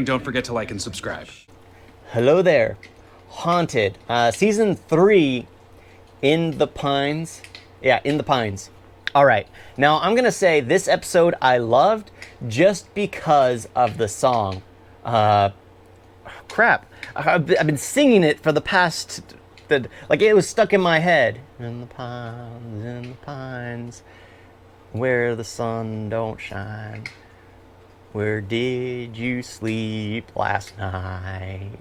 Don't forget to like and subscribe. Hello there. Haunted. Season 3, In the Pines. Yeah, In the Pines. All right. Now, I'm going to say this episode I loved just because of the song. Crap. I've been singing it for the past... Like, it was stuck in my head. In the pines, where the sun don't shine. Where did you sleep last night?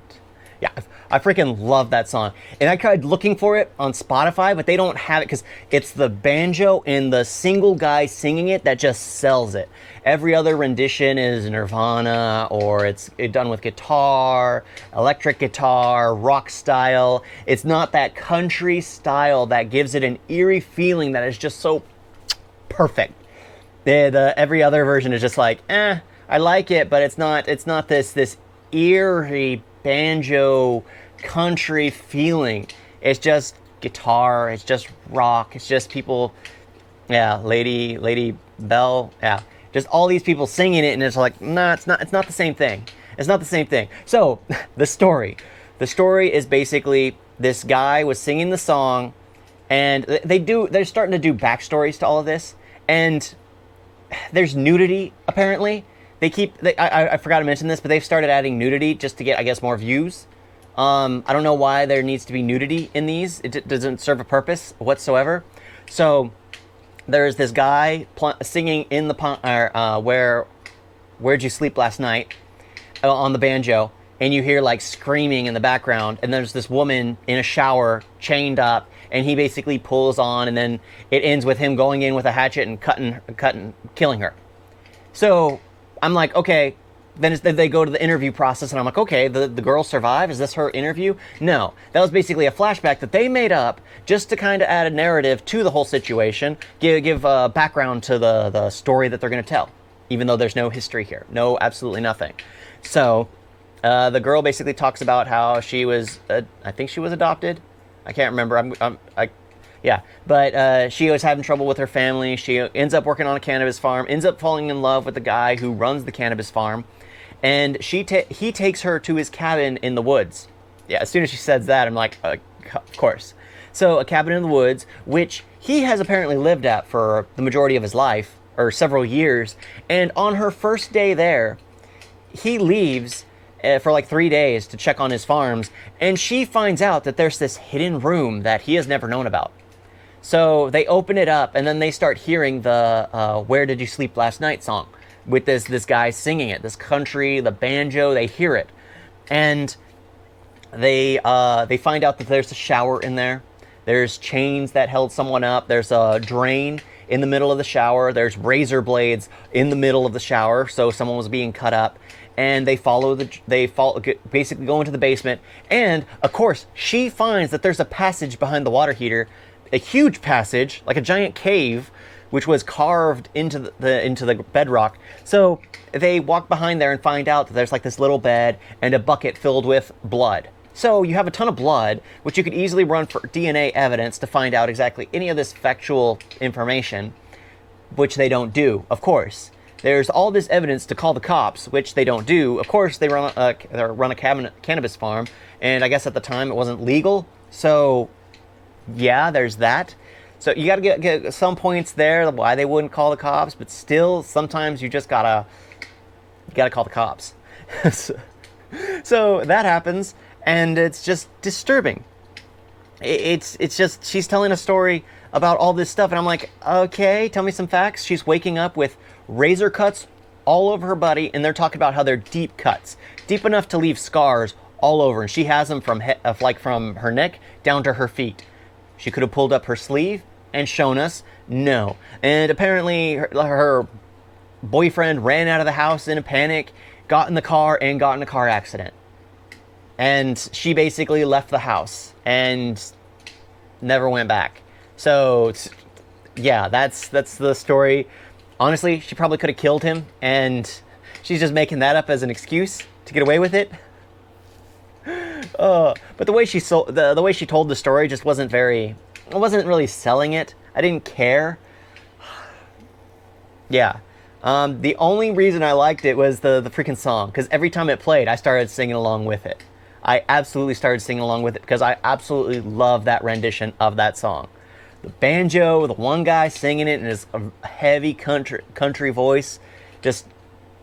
Yeah, I freaking love that song. And I tried looking for it on Spotify, but they don't have it because it's the banjo and the single guy singing it that just sells it. Every other rendition is Nirvana, or it's done with guitar, electric guitar, rock style. It's not that country style that gives it an eerie feeling that is just so perfect. Every other version is just like, I like it, but it's not this eerie banjo country feeling. It's just guitar, it's just rock, it's just people, yeah, Lady Bell, yeah, just all these people singing it, and it's like, nah, it's not the same thing. It's not the same thing. So the story is basically this guy was singing the song, and they're starting to do backstories to all of this, and there's nudity apparently. I forgot to mention this, but they've started adding nudity just to get, I guess, more views. I don't know why there needs to be nudity in these. It doesn't serve a purpose whatsoever. So there's this guy singing in the where'd you sleep last night on the banjo, and you hear like screaming in the background, and there's this woman in a shower chained up, and he basically pulls on, and then it ends with him going in with a hatchet and cutting, killing her. So I'm like, okay, then they go to the interview process, and I'm like, okay, the girl survived? Is this her interview? No, that was basically a flashback that they made up just to kind of add a narrative to the whole situation, give background to the story that they're going to tell, even though there's no history here, no, absolutely nothing. So the girl basically talks about how she was, I think she was adopted. I can't remember. Yeah, but she was having trouble with her family. She ends up working on a cannabis farm, ends up falling in love with the guy who runs the cannabis farm, and he takes her to his cabin in the woods. Yeah, as soon as she says that, I'm like, of course. So a cabin in the woods, which he has apparently lived at for the majority of his life, or several years, and on her first day there, he leaves for like 3 days to check on his farms, and she finds out that there's this hidden room that he has never known about. So they open it up, and then they start hearing the "Where Did You Sleep Last Night" song with this guy singing it, this country, the banjo. They hear it, and they find out that there's a shower in there. There's chains that held someone up. There's a drain in the middle of the shower. There's razor blades in the middle of the shower, so someone was being cut up. And they basically go into the basement, and of course she finds that there's a passage behind the water heater, a huge passage, like a giant cave, which was carved into the bedrock. So they walk behind there and find out that there's like this little bed and a bucket filled with blood. So you have a ton of blood, which you could easily run for DNA evidence to find out exactly any of this factual information, which they don't do, of course. There's all this evidence to call the cops, which they don't do. Of course, they run a cannabis farm, and I guess at the time it wasn't legal. So, yeah, there's that. So you got to get some points there why they wouldn't call the cops, but still, sometimes you just gotta call the cops. So that happens, and it's just disturbing. It's just she's telling a story about all this stuff, and I'm like, okay, tell me some facts. She's waking up with razor cuts all over her body, and they're talking about how they're deep cuts, deep enough to leave scars all over, and she has them from her neck down to her feet. She could have pulled up her sleeve and shown us. No. And apparently her boyfriend ran out of the house in a panic, got in the car, and got in a car accident. And she basically left the house and never went back. So, yeah, that's the story. Honestly, she probably could have killed him, and she's just making that up as an excuse to get away with it. But the way she the way she told the story just wasn't really selling it. I didn't care. Yeah. The only reason I liked it was the freaking song, because every time it played, I started singing along with it. I absolutely started singing along with it because I absolutely love that rendition of that song. The banjo, the one guy singing it in his heavy country voice, just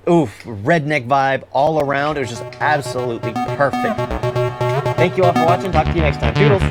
oof, redneck vibe all around. It was just absolutely perfect. Thank you all for watching. Talk to you next time. Toodles.